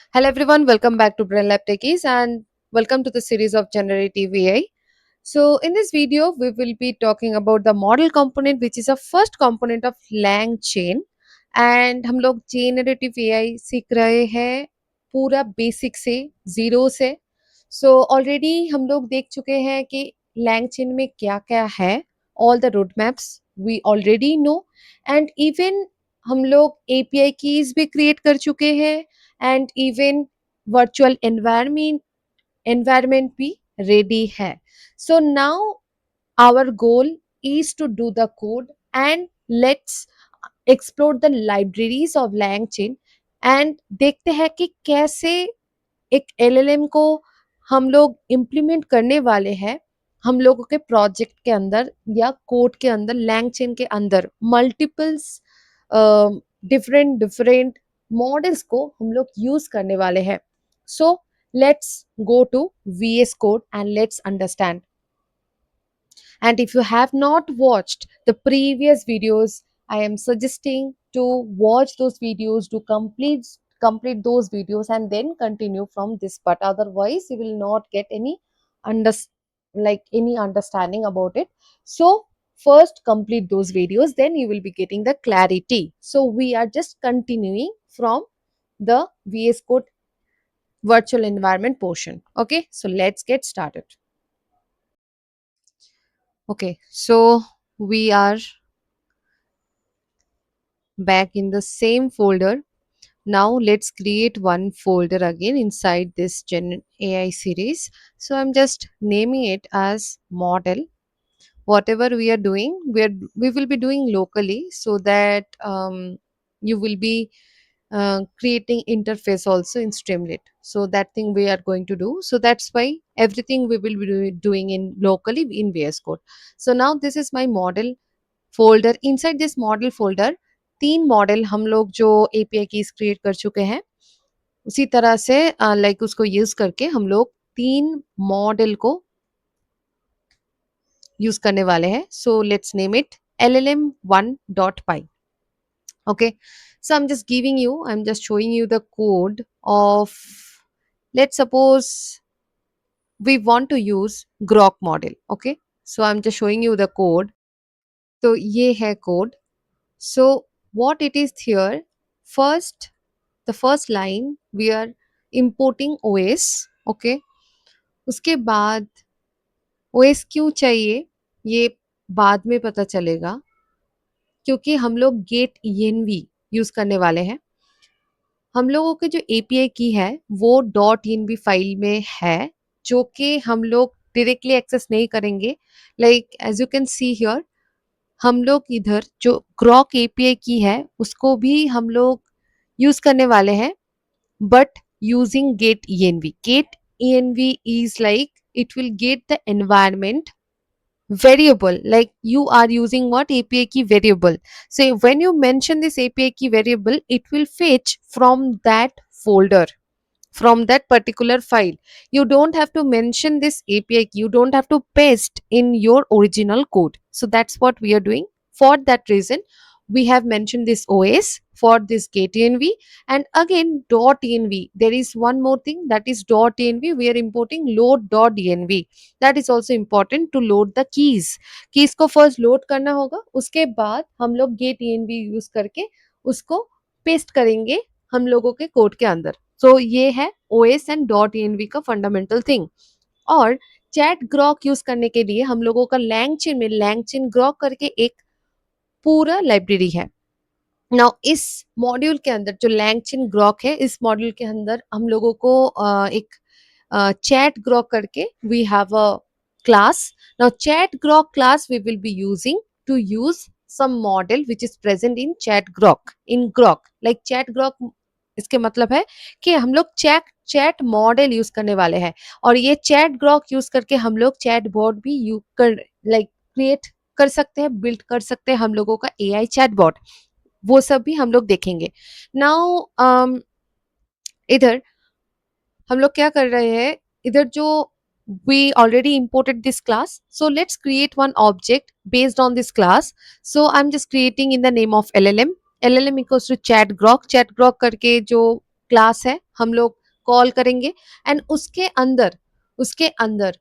Hello everyone, welcome back to Brain Lab Techies and welcome to the series of Generative AI. So in this video, we will be talking about the model component which is a first component of Lang chain and हम लोग generative AI सीख रहे हैं पूरा basic से zero से so already हम लोग देख चुके हैं कि Lang chain में क्या क्या है all the roadmaps we already know and even हम लोग API keys भी create कर चुके हैं and even virtual environment भी ready है. So now our goal is to do the code and let's explore the libraries of LangChain and देखते हैं कि कैसे एक LLM को हम लोग इम्प्लीमेंट करने वाले हैं हम लोगों के प्रोजेक्ट के अंदर या कोड के अंदर LangChain के अंदर मल्टीपल्स डिफरेंट डिफरेंट मॉडल्स को हम लोग यूज करने वाले हैं so let's go to VS Code and let's understand. And if you have not watched the previous videos, I am suggesting to watch those videos to complete those videos and then continue from this part. Otherwise, you will not get any under any understanding about it. So first complete those videos, then you will be getting the clarity. So we are just continuing from the VS Code virtual environment portion. Okay, so let's get started. Okay, so we are back in the same folder. Now let's create one folder again inside this Gen AI series. So I'm just naming it as model. Whatever we are doing, we will be doing locally so that you will be creating interface also in Streamlit. So that thing we are going to do. So that's why everything we will be doing in locally in VS Code. So now this is my model folder inside this model folder तीन model हम लोग जो API keys create कर चुके हैं उसी तरह से लाइक उसको यूज करके हम लोग तीन मॉडल को यूज करने वाले हैं so let's name it llm1.py. Okay, so I'm just giving you, I'm just showing you the code of, let's suppose we want to use grok model. Okay, so I'm just showing you the code. तो ये है code. So what it is here, first the first line we are importing OS. Okay, उसके बाद OS क्यों चाहिए ये बाद में पता चलेगा क्योंकि हम लोग गेट env यूज करने वाले हैं. हम लोगों के जो API की है वो डॉट env फाइल में है जो कि हम लोग डायरेक्टली एक्सेस नहीं करेंगे. Like as you can see here हम लोग इधर जो ग्रॉक API की है उसको भी हम लोग यूज करने वाले हैं but using get env. Get env is like it will get the environment variable, like you are using what API key variable. So when you mention this API key variable it will fetch from that folder, from that particular file. You don't have to mention this API key, you don't have to paste in your original code. So that's what we are doing. For that reason we have mentioned this OS for this get.env. And again .env, there is one more thing, that is .env. We are importing load.env. that is also important to load the keys को first load करना होगा, उसके बाद हम लोग get.env use करके उसको paste करेंगे हम लोगों के कोड के अंदर. सो ये है OS एंड .env का फंडामेंटल थिंग. और चैट ग्रॉक यूज करने के लिए हम लोगों का लैंगचेन में लैंगचेन ग्रॉक करके एक पूरा लाइब्रेरी है. नाउ इस मॉड्यूल के अंदर जो लैंगचेन ग्रॉक है इस मॉड्यूल के अंदर हम लोगों को एक chat grok करके we have a class. Now chat grok class we will be using to use some model which is present in chat grok in grok. Like chat grok इसके मतलब है कि हम लोग चैट मॉडल यूज करने वाले हैं और ये चैट ग्रॉक यूज करके हम लोग चैट बॉट भी यूज कर लाइक क्रिएट कर सकते हैं, बिल्ड कर सकते हैं हम लोगों का AI चैट बॉट. वो सब भी हम लोग देखेंगे. नाउ इधर हम लोग क्या कर रहे हैं, इधर जो we already imported this class, so let's create one object based on this class. So I'm just creating in the name of llm equals to chat grok करके जो क्लास है, हम लोग कॉल करेंगे एंड उसके अंदर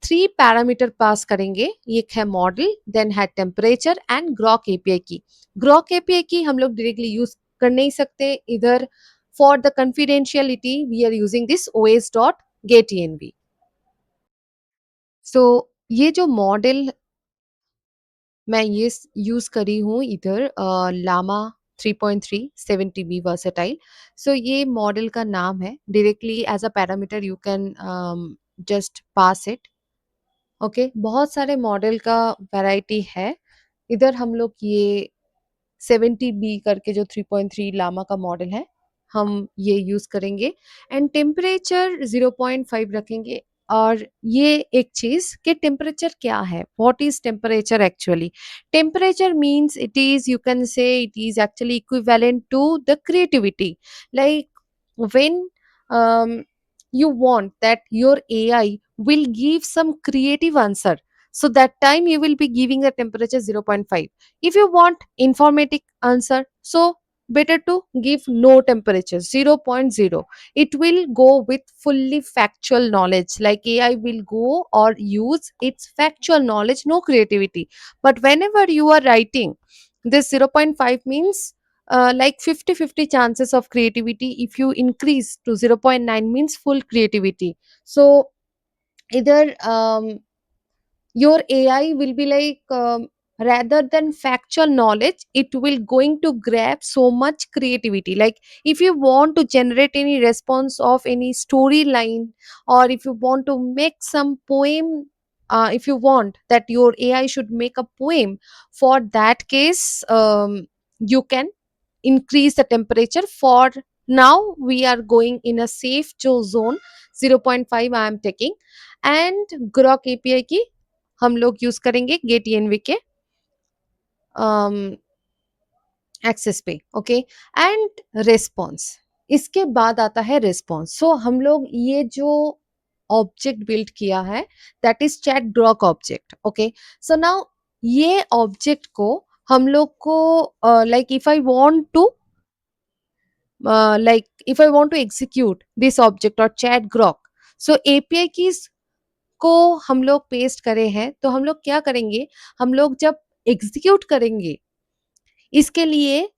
3 पैरामीटर पास करेंगे। एक है मॉडल, देन है temperature and Grok API key. Grok API key हम लोग डायरेक्टली यूज कर नहीं सकते इधर। For the confidentiality we are using this OS dot get env। So ये जो मॉडल मैं ये यूज करी हूँ इधर, लामा 3.3 7 TB वर्सेटाइल। सो ये मॉडल का नाम है। Directly as a parameter you can just pass it. Okay, बहुत सारे मॉडल का वैरायटी है। इधर हम लोग ये 70B करके जो 3.3 लामा का मॉडल है, हम ये यूज करेंगे एंड टेम्परेचर 0.5 रखेंगे। और ये एक चीज कि टेम्परेचर क्या है, what is temperature actually. Temperature means it is, you can say it is actually equivalent to the creativity, like when you want that your AI will give some creative answer, so that time you will be giving the temperature 0.5. If you want informative answer, so better to give no temperature 0.0. It will go with fully factual knowledge, like AI will go or use its factual knowledge, no creativity. But whenever you are writing this 0.5 means like 50-50 chances of creativity. If you increase to 0.9 means full creativity. So either your AI will be like, rather than factual knowledge, it will going to grab so much creativity. Like if you want to generate any response of any storyline, or if you want to make some poem, if you want that your AI should make a poem, for that case you can increase the temperature. For now we are going in a safe zone, 0.5 I am taking। And Grok API key हम लोग use करेंगे gate env के access पे। Okay, and response, इसके बाद आता है response. सो हम लोग ये जो ऑब्जेक्ट बिल्ड किया है that is chat Grok object. Okay, so now ये ऑब्जेक्ट को हम लोग को like if I want to execute this object और chat Grok, so API key को हम लोग पेस्ट करे हैं, तो हम लोग क्या करेंगे, हम लोग जब एग्जीक्यूट करेंगे इसके लिए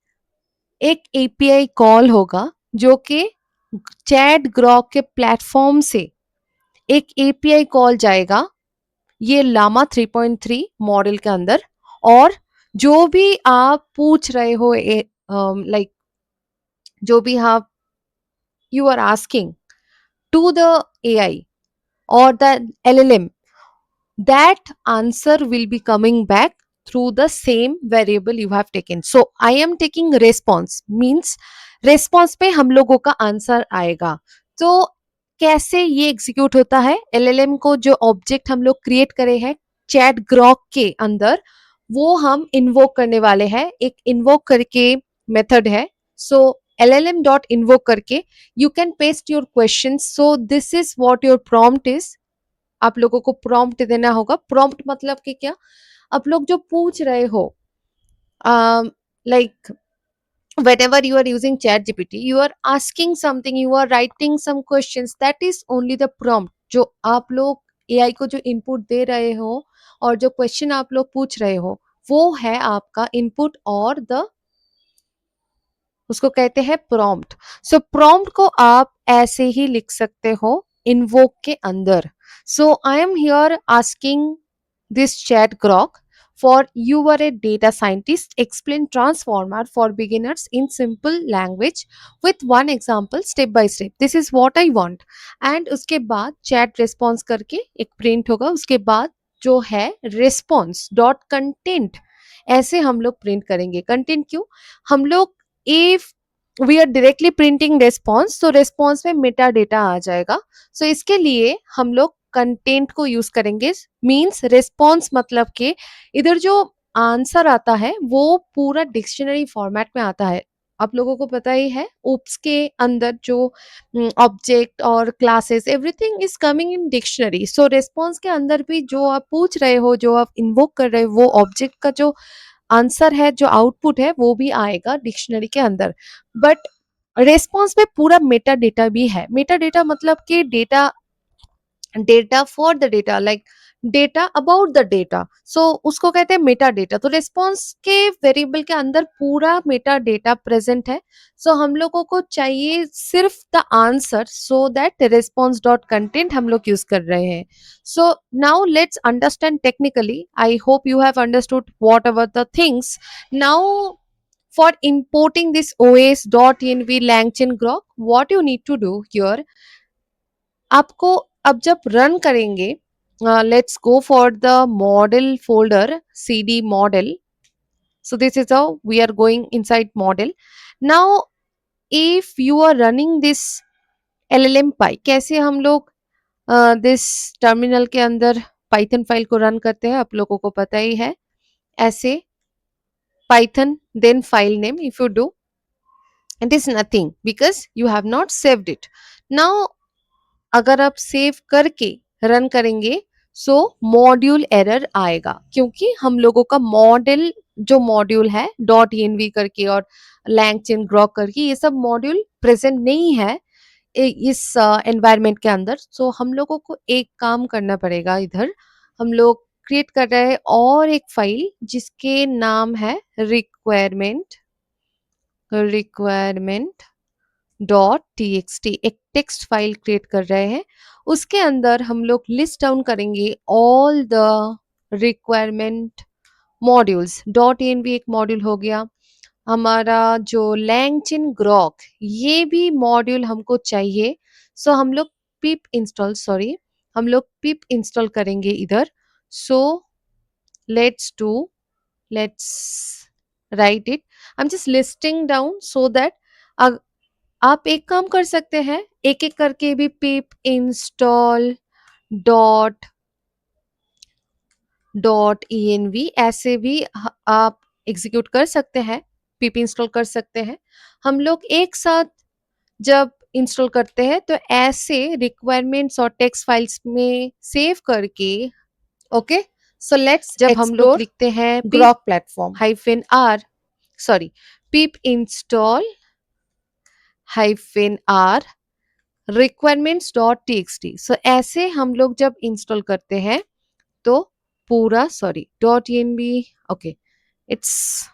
एक एपीआई कॉल होगा, जो कि चैट ग्रॉक के प्लेटफॉर्म से एक एपीआई कॉल जाएगा ये लामा 3.3 मॉडल के अंदर। और जो भी आप पूछ रहे हो, लाइक जो भी आप you are asking to the AI or the LLM, that answer will be coming back through the same variable you have taken. So I am taking response means response पे हम लोगों का आंसर आएगा। तो कैसे ये एग्जीक्यूट होता है, एलएलएम को जो ऑब्जेक्ट हम लोग क्रिएट करे हैं चैट ग्रॉक के अंदर, वो हम इन्वोक करने वाले हैं। एक इन्वोक करके मेथड है। सो LLM डॉट इन्वोक करके you can paste your question. So this is what your prompt is. आप लोगों को प्रॉम्प्ट देना होगा। प्रॉम्प्ट मतलब कि क्या, आप लोग जो पूछ रहे हो, like whenever you are using chat gpt, you are asking something, you are writing some questions, that is only the prompt। जो आप लोग एआई को जो इनपुट दे रहे हो और जो क्वेश्चन आप लोग पूछ रहे हो, वो है आपका इनपुट और द उसको कहते हैं प्रॉम्प्ट। सो प्रॉम्प्ट को आप ऐसे ही लिख सकते हो इन्वोक के अंदर। So I am here asking this chat grok for you are a data scientist, explain transformer for beginners in simple language with one example step by step, this is what I want। and उसके बाद chat response करके एक print होगा। उसके बाद जो है response dot content, ऐसे हम लोग प्रिंट करेंगे। कंटेंट क्यों, हम लोग if we are directly printing response, तो रेस्पॉन्स में मेटा डेटा आ जाएगा। सो इसके लिए हम लोग कंटेंट को यूज करेंगे। मींस रेस्पॉन्स मतलब कि इधर जो आंसर आता है वो पूरा डिक्शनरी फॉर्मेट में आता है। आप लोगों को पता ही है ओप्स के अंदर जो ऑब्जेक्ट और classes everything is coming in dictionary. So response के अंदर भी जो आप पूछ रहे हो, जो आप इन्वोक कर रहे हो, वो ऑब्जेक्ट का जो आंसर है, जो आउटपुट है, वो भी आएगा डिक्शनरी के अंदर। बट रेस्पॉन्स में पूरा मेटा डेटा भी है। मेटा डेटा मतलब कि data, data for the data, like data about the data, so उसको कहते हैं मेटा डेटा। तो रिस्पॉन्स के वेरिएबल के अंदर पूरा मेटा डेटा प्रेजेंट है। सो हम लोगों को चाहिए सिर्फ the answer, so that response dot content हम लोग यूज कर रहे हैं। सो now let's understand technically, I hope you have understood what ever the things. Now for importing this os.env langchain grok, what you need to do here, आपको अब जब run करेंगे, let's go for the model folder, cd model. So this is how we are going inside model. Now if you are running this llm py, कैसे हम लोग this terminal के अंदर Python file को रन करते हैं, आप लोगों को पता ही है। ऐसे python then file name, if you do, it is nothing because you have not saved it. Now अगर आप सेव करके रन करेंगे, सो मॉड्यूल एरर आएगा, क्योंकि हम लोगों का मॉडल जो मॉड्यूल है डॉट env करके और लैंगचेन ग्रॉक करके, ये सब मॉड्यूल प्रेजेंट नहीं है इस एनवायरनमेंट के अंदर। सो हम लोगों को एक काम करना पड़ेगा, इधर हम लोग क्रिएट कर रहे हैं और एक फाइल जिसके नाम है रिक्वायरमेंट डॉट टीएक्सटी, एक टेक्स्ट फाइल क्रिएट कर रहे हैं। उसके अंदर हम लोग लिस्ट डाउन करेंगे all the requirement modules. Dot env एक मॉड्यूल हो गया, हमारा जो लैंगचिन ग्रॉक, ये भी मॉड्यूल हमको चाहिए। सो हम लोग पिप इंस्टॉल, सॉरी, हम लोग पिप इंस्टॉल करेंगे इधर। So let's do, let's write it, I am just listing down so that आप एक काम कर सकते हैं, एक एक करके भी पिप इंस्टॉल डॉट डॉट env ऐसे भी आप एग्जीक्यूट कर सकते हैं, पिप इंस्टॉल कर सकते हैं। हम लोग एक साथ जब इंस्टॉल करते हैं तो ऐसे रिक्वायरमेंट्स और टेक्स्ट फाइल्स में सेव करके, ओके। सो लेट्स जब हम लोग explore लिखते हैं Grok platform. Hyphen R, sorry, pip install hyphen R requirements dot TXT, so ऐसे हम लोग जब इंस्टॉल करते हैं तो पूरा, sorry, dot NB, okay, it's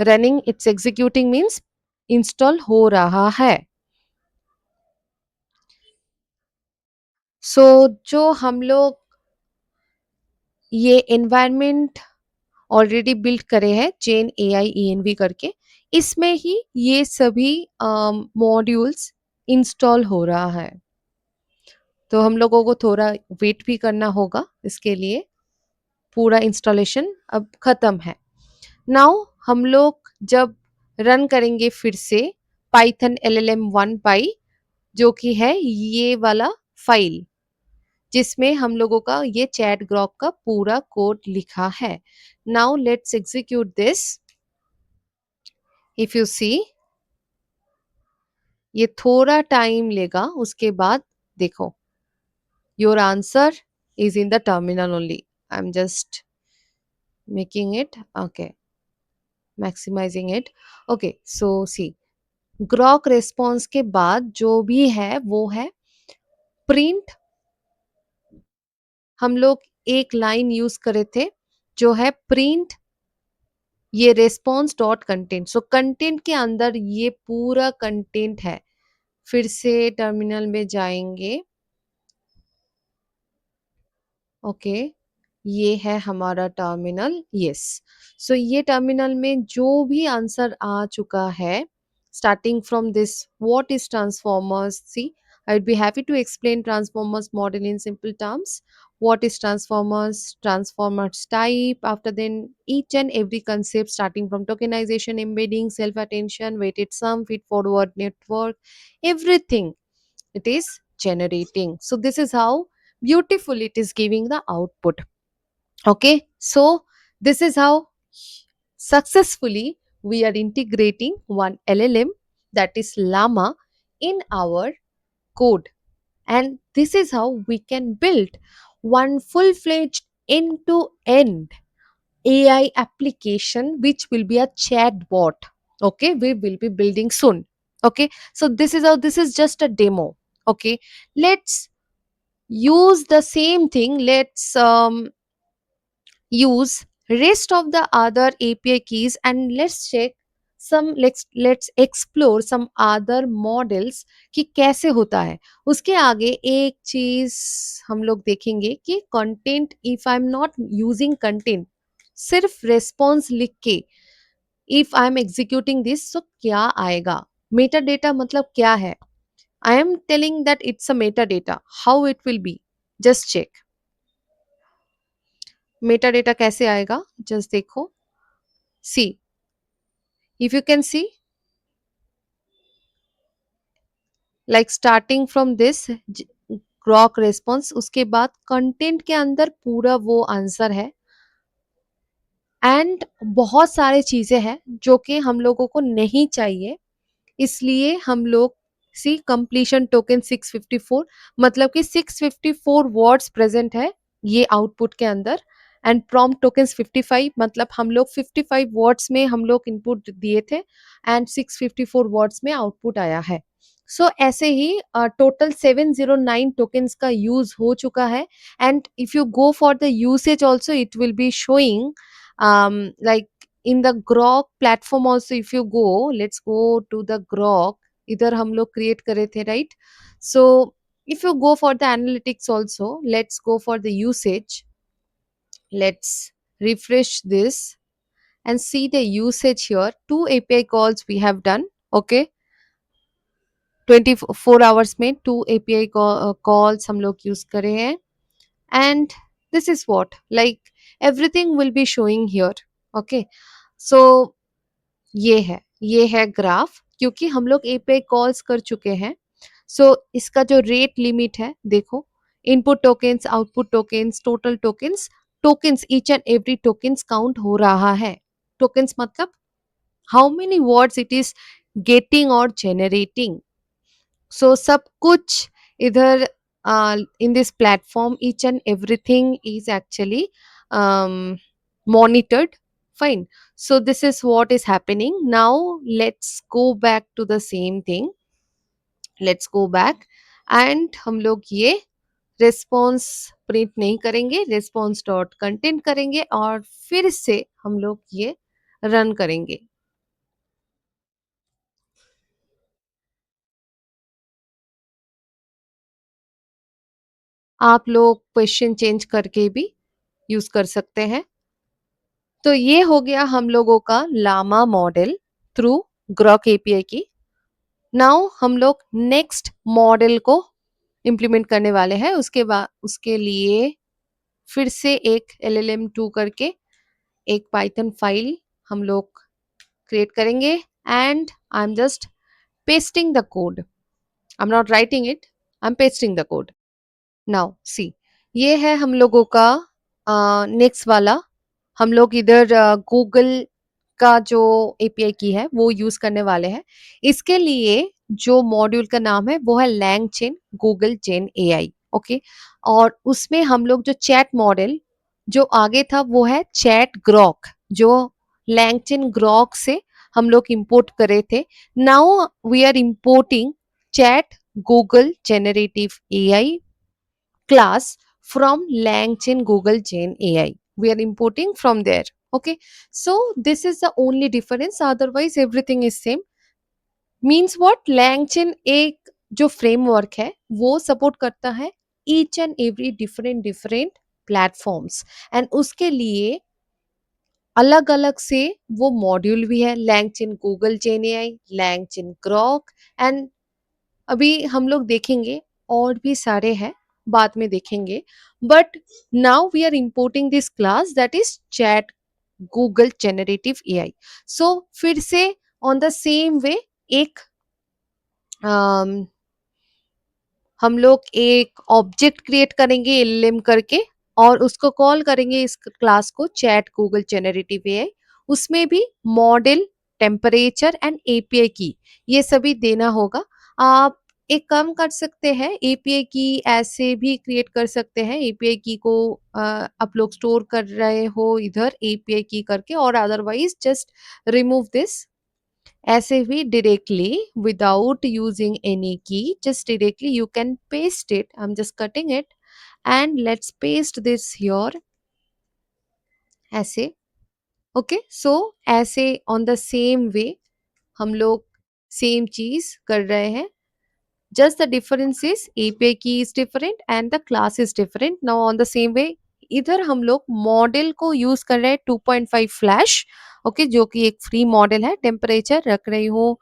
running, it's executing means install हो रहा है। सो जो हम लोग ये एनवायरनमेंट ऑलरेडी बिल्ड करे हैं चेन एआई ईएनवी करके, इसमें ही ये सभी मॉड्यूल्स इंस्टॉल हो रहा है। तो हम लोगों को थोड़ा वेट भी करना होगा इसके लिए। पूरा इंस्टॉलेशन अब खत्म है। नाउ हम लोग जब रन करेंगे फिर से पाइथन llm1 पाई, जो कि है ये वाला फाइल जिसमें हम लोगों का ये चैट ग्रॉक का पूरा कोड लिखा है। Now let's execute this. If you see, ये थोड़ा टाइम लेगा, उसके बाद देखो, your answer is in the terminal only. I am just making it, okay, maximising it, okay. So see, Grok response के बाद जो भी है वो है प्रिंट। हम लोग एक लाइन यूज करे थे जो है प्रिंट ये response dot content. So content के अंदर ये पूरा कंटेंट है। फिर से टर्मिनल में जाएंगे, ओके, ये है हमारा टर्मिनल, यस। सो ये टर्मिनल में जो भी आंसर आ चुका है, starting from this, what is transformers, see, I would be happy to explain transformers model in simple terms. What is transformers? Transformers type. After then, each and every concept starting from tokenization, embedding, self-attention, weighted sum, feed-forward network, everything it is generating. So this is how beautiful it is giving the output. Okay, so this is how successfully we are integrating one LLM, that is Llama, in our code. And this is how we can build one full-fledged end-to-end AI application which will be a chat bot. Okay, we will be building soon. Okay, so this is just a demo. Okay, let's use the same thing. Let's use rest of the other API keys and let's check some, let's explore some other models कि कैसे होता है. उसके आगे एक चीज हम लोग देखेंगे कि content, if I am not using content, सिर्फ रेस्पॉन्स लिख के if I am executing this, so क्या आएगा. मेटा डेटा मतलब क्या है. I am telling that it's a meta data, how it will be. Just check meta data कैसे आएगा. जस्ट देखो. सी, if you can see, like starting from this grok response, उसके बाद कंटेंट के अंदर पूरा वो आंसर है. एंड बहुत सारे चीजें हैं जो कि हम लोगों को नहीं चाहिए, इसलिए हम लोग सी कंप्लीशन टोकन 654, मतलब कि 654 वर्ड्स प्रेजेंट है ये आउटपुट के अंदर. एंड प्रॉम्प्ट टोकन्स 55, मतलब हम लोग 55 वर्ड्स में हम लोग इनपुट दिए थे एंड 654 वर्ड्स में आउटपुट आया है. सो ऐसे ही टोटल 709 टोकन्स का यूज हो चुका है. And if you go for the usage also it will be showing like in the grok platform also. If you go, let's go to the grok, इधर हम लोग क्रिएट करे थे, right. So if you go for the analytics also, let's go for the usage. Let's refresh this and see the usage here. Two API calls we have done. Okay, 24 hours में two API calls हम लोग use करे हैं. And this is what, like, everything will be showing here. Okay, so ये है graph, क्योंकि हम लोग एपीआई कॉल्स कर चुके हैं. सो इसका जो रेट लिमिट है देखो, input tokens, output tokens, total tokens, tokens each and every tokens count हो रहा है. टोकन्स मतलब how many words it is getting और जेनरेटिंग. सो सब कुछ इधर in this platform, each and everything is actually monitored. Fine. So this is what is happening. Now let's go back to the same thing. Let's go back and हम लोग ये response print नहीं करेंगे, response dot content करेंगे और फिर से हम लोग ये run करेंगे. आप लोग क्वेश्चन चेंज करके भी यूज कर सकते हैं. तो ये हो गया हम लोगों का Llama model through Grok API key. Now हम लोग नेक्स्ट मॉडल को इम्प्लीमेंट करने वाले हैं. उसके बाद उसके लिए फिर से एक LLM2 करके एक पाइथन फाइल हम लोग क्रिएट करेंगे. And I am just pasting the code. I am not writing it, I am pasting the code. Now see, ये है हम लोगों का नेक्स्ट वाला. हम लोग इधर गूगल का जो एपीआई की है वो यूज करने वाले हैं. इसके लिए जो मॉड्यूल का नाम है वो है लैंगचेन गूगल जेन एआई. ओके, और उसमें हम लोग जो चैट मॉडल जो आगे था वो है चैट ग्रॉक, जो लैंगचेन ग्रॉक से हम लोग इंपोर्ट करे थे. Now we are importing chat Google generative AI class from LangChain Google Chain AI. We are importing from there. Okay. So this is the only difference. Otherwise, everything is same. Means what? LangChain एक जो framework है वो support करता है each and every different platforms. And उसके लिए अलग अलग से वो मॉड्यूल भी है. LangChain Google Chain AI, LangChain Grok, and अभी हम लोग देखेंगे और भी सारे हैं, बाद में देखेंगे. But now we are importing this class that is chat Google generative AI. So फिर से ऑन द सेम वे एक हम लोग एक ऑब्जेक्ट क्रिएट करेंगे एलएम करके और उसको कॉल करेंगे इस क्लास को चैट गूगल जेनरेटिव एआई. उसमें भी मॉडल, टेम्परेचर एंड एपीआई की ये सभी देना होगा. आप एक काम कर सकते हैं, एपीआई की ऐसे भी क्रिएट कर सकते हैं. एपीआई की को आप लोग स्टोर कर रहे हो इधर एपीआई की करके, और अदरवाइज जस्ट रिमूव दिस ऐसे भी directly without using any key, just directly you can paste it. I'm just cutting it and let's paste this here ऐसे. ओके सो ऐसे ऑन द सेम वे हम लोग सेम चीज कर रहे हैं. Just the difference is API key is different and the class is different. Now on the same way इधर हम लोग मॉडल को यूज कर रहे हैं 2.5 फ्लैश. ओके जो कि एक फ्री मॉडल है. टेम्परेचर रख रही हूँ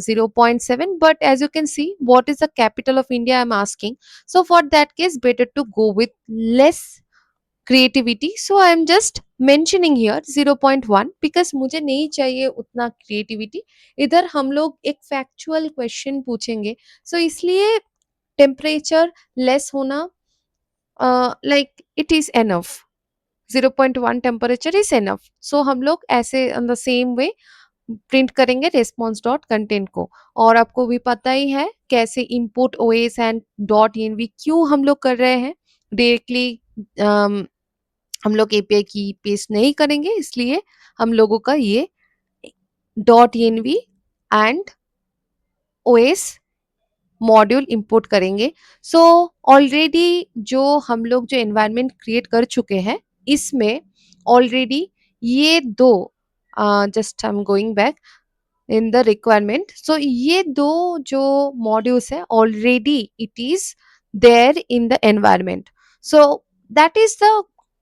0.7. But as you can see what is the capital of India I am asking. So for that case better to go with less creativity, so I am just mentioning here 0.1 because मुझे नहीं चाहिए उतना creativity. इधर हम लोग एक factual question पूछेंगे, so इसलिए temperature less होना like it is enough. 0.1 temperature is enough. so हम लोग ऐसे on the same way print करेंगे response डॉट कंटेंट को. और आपको भी पता ही है कैसे input OS and dot env क्यों हम लोग कर रहे हैं. डायरेक्टली हम लोग एपीआई की पेस्ट नहीं करेंगे, इसलिए हम लोगों का ये dot env and OS module import करेंगे. सो ऑलरेडी जो हम लोग जो एनवायरनमेंट क्रिएट कर चुके हैं इसमें ऑलरेडी ये दो just I am going back in the requirement. So ये दो जो मॉड्यूल्स है already it is there in the environment. So that is the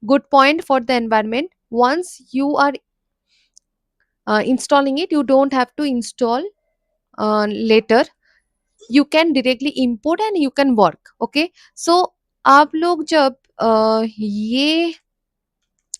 good point for the environment. Once you are installing it, you don't have to install later. You can directly import and you can work. Okay so आप लोग जब ये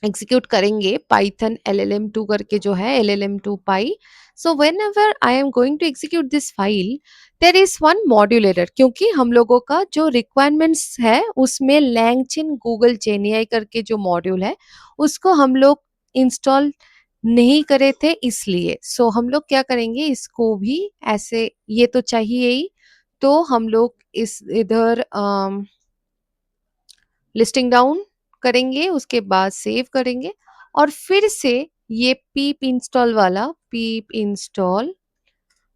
execute करेंगे Python LLM2 करके जो है LLM2 पाई. So whenever I am going to execute this file there is one module error, क्योंकि हम लोगों का जो रिक्वायरमेंट्स है उसमें लैंगचिन गूगल जेनीआई करके जो मॉड्यूल है उसको हम लोग इंस्टॉल नहीं करे थे इसलिए. सो हम लोग क्या करेंगे इसको भी ऐसे, ये तो चाहिए ही, तो हम लोग इस इधर लिस्टिंग डाउन करेंगे, उसके बाद सेव करेंगे और फिर से ये पीप इंस्टॉल वाला पीप इंस्टॉल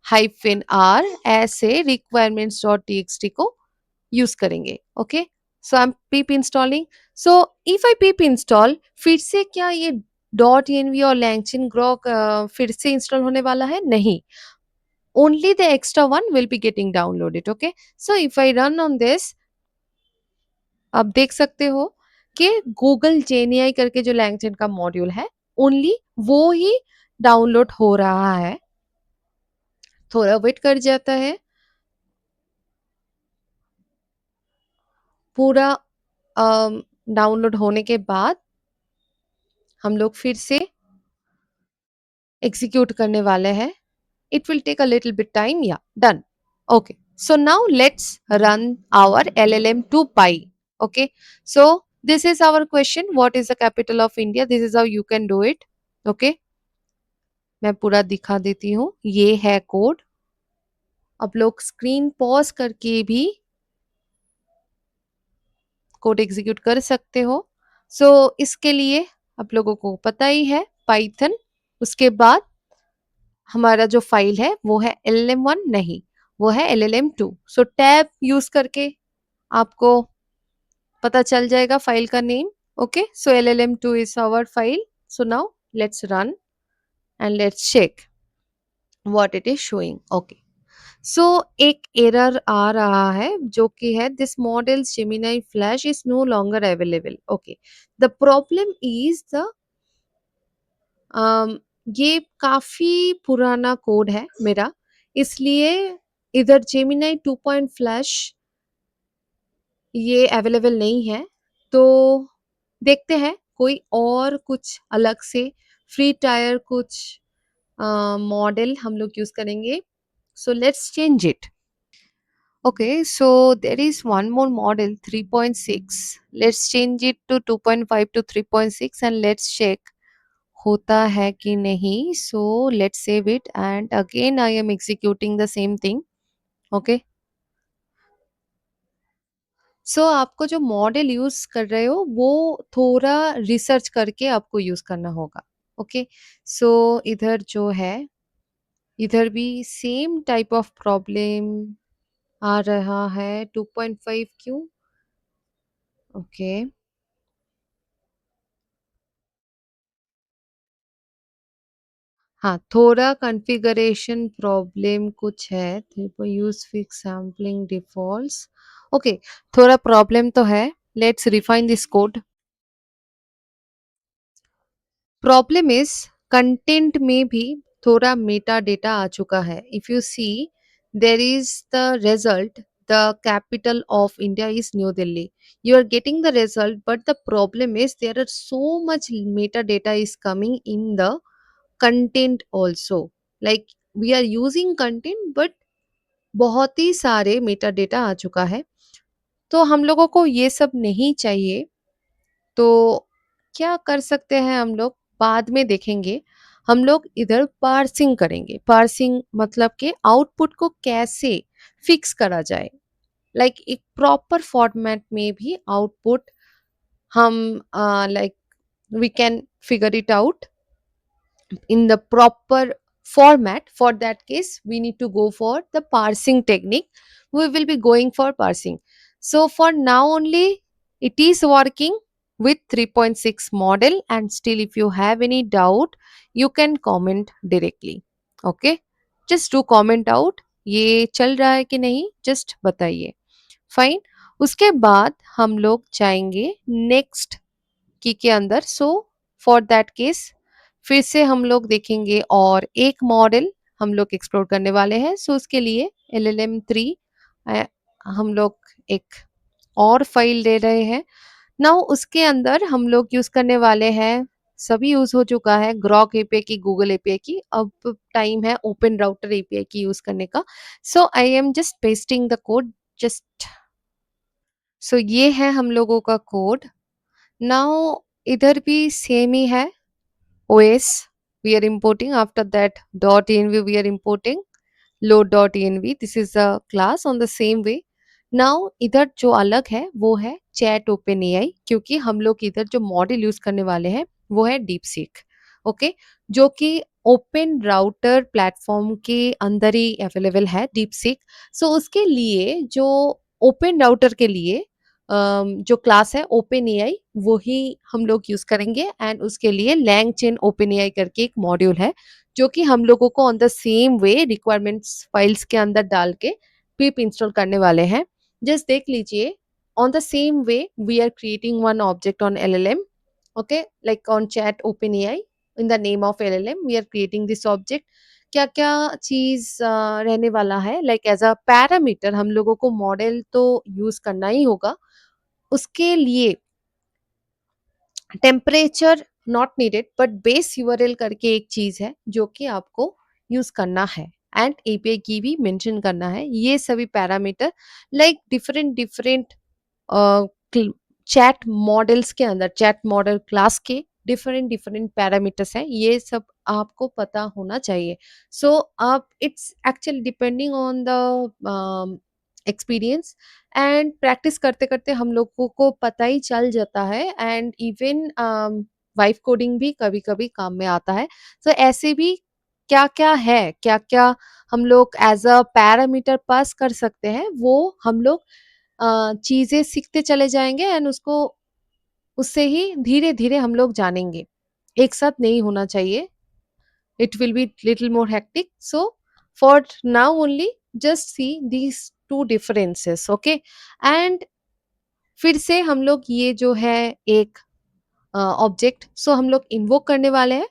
हाइफन आर ऐसे रिक्वायरमेंट्स डॉट टीएक्सटी को यूज करेंगे. Okay so I am pip installing. So if I pip install फिर से क्या ये डॉट एनवी और लैंगचिन ग्रॉक फिर से इंस्टॉल होने वाला है? नहीं, only the extra one will be getting downloaded. Okay so if I run on this, आप देख सकते हो कि गूगल जेनीआई करके जो लैंगचेन का मॉड्यूल है ओनली वो ही डाउनलोड हो रहा है. थोड़ा वेट कर जाता है. पूरा डाउनलोड होने के बाद हम लोग फिर से एग्जीक्यूट करने वाले हैं. It will take a little bit time. Yeah done. Okay so now let's run our LLM2 Pi. Okay so this is our question, what is the capital of India? This is how you can do it. Okay मैं पूरा दिखा देती हूँ. ये है code. आप लोग screen pause करके भी कोड एग्जीक्यूट कर सकते हो. सो इसके लिए आप लोगों को पता ही है पाइथन. उसके बाद हमारा जो फाइल है वो है LLM1 नहीं, वो है LLM2. सो टैब यूज करके आपको पता चल जाएगा फाइल का name. Okay so LLM2 is our file. So now let's run and let's check what it is showing. Okay so एक एरर आ रहा है जो कि है this models Gemini flash is no longer available. Okay the problem is the ये काफी पुराना कोड है मेरा, इसलिए इधर जेमिनी 2 पॉइंट फ्लैश ये अवेलेबल नहीं है. तो देखते हैं कोई और कुछ अलग से फ्री टायर कुछ मॉडल हम लोग यूज करेंगे. So let's change it. Okay, so there is one more model 3.6. Let's change it to 2.5 to 3.6 and let's check होता है कि नहीं. So let's save it and again I am executing the same thing. Okay. So आपको जो model use कर रहे हो वो थोड़ा रिसर्च करके आपको यूज करना होगा. ओके सो इधर जो है इधर भी सेम टाइप ऑफ प्रॉब्लम आ रहा है 2.5 क्यों? ओके। हाँ, थोड़ा कॉन्फ़िगरेशन प्रॉब्लम कुछ है, use fix sampling defaults. Okay, थोड़ा प्रॉब्लम तो है। Let's refine this code. Problem is content में भी थोड़ा मेटा डेटा आ चुका है। If you see there is the result, the capital of India is New Delhi. You are getting the result, but the problem is there are so much metadata is coming in the content also. Like we are using content, but बहुत ही सारे Meta data आ चुका है, तो हम लोगों को ये सब नहीं चाहिए। तो क्या कर सकते हैं हम लोग, बाद में देखेंगे। हम लोग इधर पार्सिंग करेंगे। पार्सिंग मतलब कि आउटपुट को कैसे फिक्स करा जाए, लाइक एक प्रॉपर फॉर्मेट में भी आउटपुट हम like we can figure it out in the proper format. For that case we need to go for the parsing technique. We will be going for parsing. So for now only it is working with 3.6 model, and still if you have any doubt you can comment directly. Okay, just do comment out ये चल रहा है कि नहीं, just बताइए। Fine. उसके बाद हम लोग जाएंगे नेक्स्ट की के अंदर। सो फॉर दैट केस फिर से हम लोग देखेंगे और एक मॉडल हम लोग एक्सप्लोर करने वाले हैं। सो उसके लिए LLM 3 हम लोग एक और फाइल ले रहे हैं। नाउ उसके अंदर हम लोग यूज करने वाले हैं, सभी यूज हो चुका है ग्रॉक एपीआई की, गूगल एपीआई की। अब टाइम है ओपन राउटर एपीआई की यूज करने का। So I am just pasting the code. Just so ये है हम लोगों का कोड। नाउ इधर भी सेम ही है। OS we are importing, after that .env we are importing load.env, this is the class on the same way. Now इधर जो अलग है वो है चैट ओपन एआई, क्योंकि हम लोग इधर जो मॉडल यूज करने वाले हैं वो है डीप सीक। ओके, जो कि ओपन राउटर प्लेटफॉर्म के अंदर ही अवेलेबल है डीप सीक। सो उसके लिए जो ओपन राउटर के लिए जो क्लास है ओपन एआई वो ही हम लोग यूज करेंगे। एंड उसके लिए लैंग चेन ओपन एआई करके एक मॉड्यूल है जो कि हम लोगों को on the same way requirements files के अंदर डाल के पिप इंस्टॉल करने वाले हैं। जस्ट देख लीजिए, on the same way we are creating one object on LLM। Okay, like on chat open AI in the name of LLM we are creating this object. क्या क्या चीज रहने वाला है, लाइक एज अ पैरामीटर हम लोगों को model तो यूज करना ही होगा। उसके लिए temperature not needed, but base URL करके एक चीज है जो कि आपको यूज करना है। एंड एपीआई की भी मेंशन करना है। ये सभी parameter like different different chat models के अंदर, चैट मॉडल क्लास के डिफरेंट डिफरेंट पैरामीटर्स हैं, ये सब आपको पता होना चाहिए। सो आप it's actually depending on the experience. And practice करते करते हम लोगों को पता ही चल जाता है। एंड इवन वाइफ कोडिंग भी कभी कभी काम में आता है। तो ऐसे भी क्या क्या है, क्या क्या हम लोग एज अ पैरामीटर पास कर सकते हैं, वो हम लोग चीजें सीखते चले जाएंगे। एंड उसको उससे ही धीरे धीरे हम लोग जानेंगे। एक साथ नहीं होना चाहिए, it will be little more hectic. So for now only just see these two differences. Okay, and फिर से हम लोग ये जो है एक ऑब्जेक्ट, सो हम लोग इन्वोक करने वाले हैं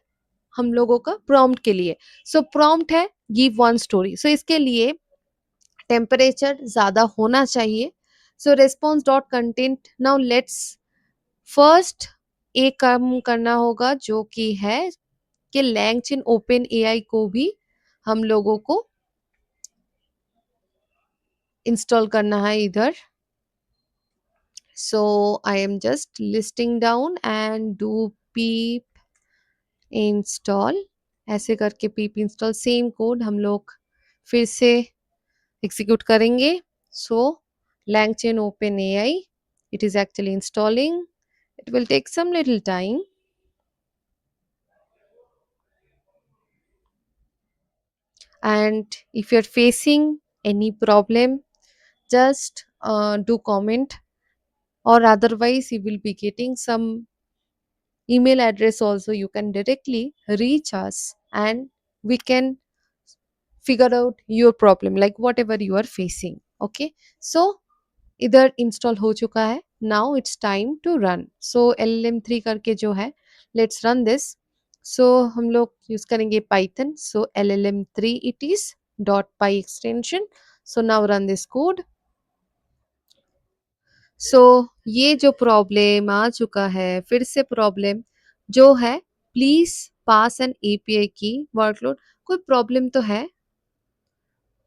हम लोगों का प्रॉम्प्ट के लिए। सो प्रॉम्प्ट है गिव वन स्टोरी। सो इसके लिए टेम्परेचर ज्यादा होना चाहिए। So response dot content. Now let's first एक काम करना होगा जो कि है कि लैंगचिन ओपन एआई को भी हम लोगों को इंस्टॉल करना है इधर। So I am just listing down and do pip install. ऐसे करके पीप इंस्टॉल सेम कोड हम लोग फिर से एग्जीक्यूट करेंगे। सो langchain open AI, it is actually installing, it will take some little time. And if you're facing any problem, just do comment, or otherwise you will be getting some email address also. You can directly reach us and we can figure out your problem, like whatever you are facing. Okay, so इधर install हो चुका है. Now it's time to run. So LLM 3 करके जो है, let's run this. सो हम लोग use करेंगे Python. So LLM 3 it is dot py extension. So now run this code. So ये जो प्रॉब्लम आ चुका है, फिर से प्रॉब्लम जो है, प्लीज पास एन API की वर्कलोड. कोई प्रॉब्लम तो है,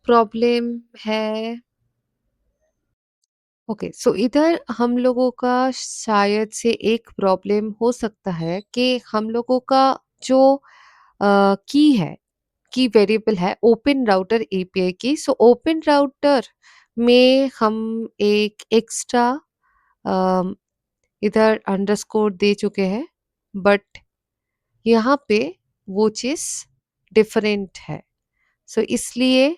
प्रॉब्लम है. ओके, सो इधर हम लोगों का शायद से एक प्रॉब्लम हो सकता है कि हम लोगों का जो की है, की वेरिएबल है ओपन राउटर API की. सो ओपन राउटर में हम एक एक्स्ट्रा इधर अंडरस्कोर दे चुके हैं, बट यहाँ पे वो चीज़ डिफरेंट है. सो इसलिए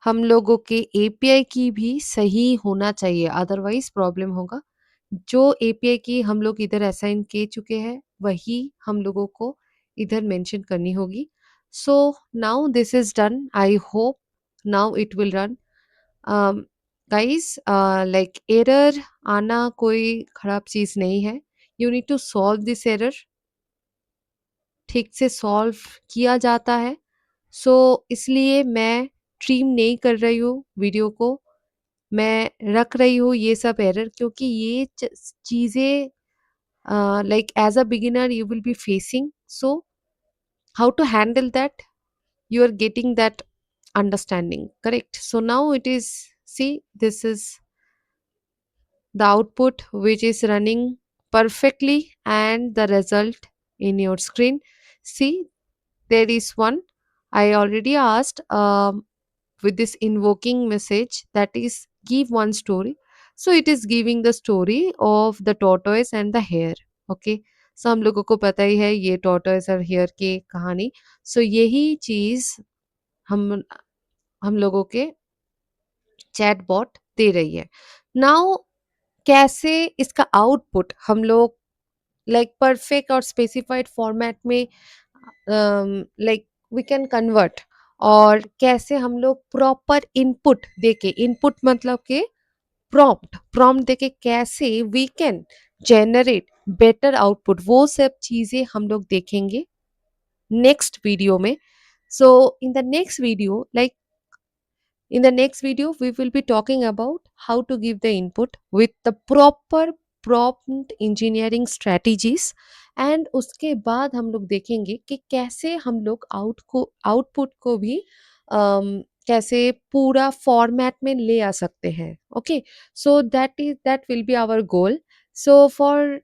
हम लोगों के API की भी सही होना चाहिए, अदरवाइज प्रॉब्लम होगा. जो API की हम लोग इधर असाइन किए चुके हैं, वही हम लोगों को इधर मेंशन करनी होगी. So now this is done. I hope now it will run. Guys, like error आना कोई खराब चीज़ नहीं है. You need to solve this error. ठीक से सॉल्व किया जाता है. सो इसलिए मैं ट्रिम नहीं कर रही हूँ वीडियो को. मैं रख रही हूँ ये सब एरर, क्योंकि ये चीज़ें like as a beginner you will be facing. So how to handle that, you are getting that understanding, correct? So now it is, see, this is the output which is running perfectly, and the result in your screen. See, there is one. I already asked with this invoking message, that is give one story. So it is giving the story of the tortoise and the hare. Okay, so हम लोगों को पता ही है ये tortoise और hare की कहानी. So यही चीज हम हम लोगों के चैट बॉट दे रही है. नाउ कैसे इसका आउटपुट हम लोग लाइक परफेक्ट और स्पेसिफाइड फॉर्मेट में लाइक वी कैन कन्वर्ट, और कैसे हम लोग प्रॉपर इनपुट देके, इनपुट मतलब के प्रॉम्प्ट प्रॉम्प्ट देके कैसे we can generate better output, वो सब चीजें हम लोग देखेंगे नेक्स्ट वीडियो में. So in the next video, like in the next video, we will be talking about how to give the input with the proper prompt engineering strategies. And उसके बाद हम लोग देखेंगे कि कैसे हम लोग आउटपुट को भी कैसे पूरा फॉर्मेट में ले आ सकते हैं. Okay, so that will be our goal. So for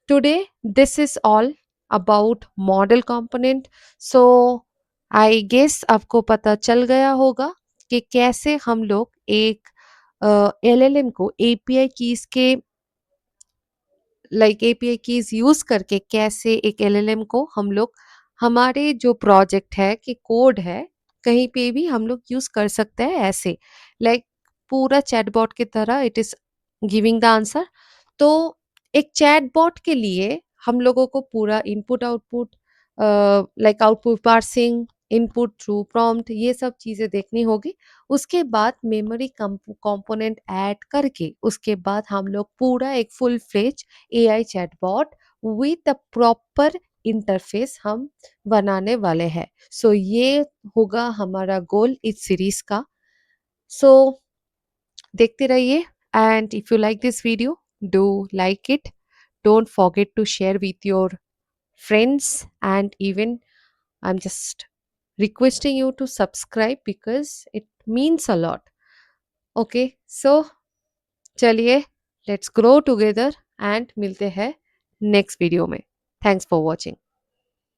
today this is all about model component. So I guess आपको पता चल गया होगा कि कैसे हम लोग एक LLM को API कीज के, लाइक API कीज यूज करके कैसे एक LLM को हम लोग हमारे जो प्रोजेक्ट है कि कोड है, कहीं पे भी हम लोग यूज कर सकते हैं ऐसे, लाइक पूरा चैटबॉट की तरह it is giving the answer. तो एक चैटबॉट के लिए हम लोगों को पूरा input output, like output parsing, input through prompt, ये सब चीज़ें देखनी होगी. उसके बाद मेमोरी कंपोनेंट ऐड करके उसके बाद हम लोग पूरा एक full fledge AI chatbot with the proper interface हम बनाने वाले हैं. सो ये होगा हमारा गोल इस सीरीज का. सो देखते रहिए. And if you like this video, do like it. Don't forget to share with your friends, and even I'm just requesting you to subscribe because it means a lot. Okay, so चलिए, let's grow together and मिलते हैं next video में. Thanks for watching.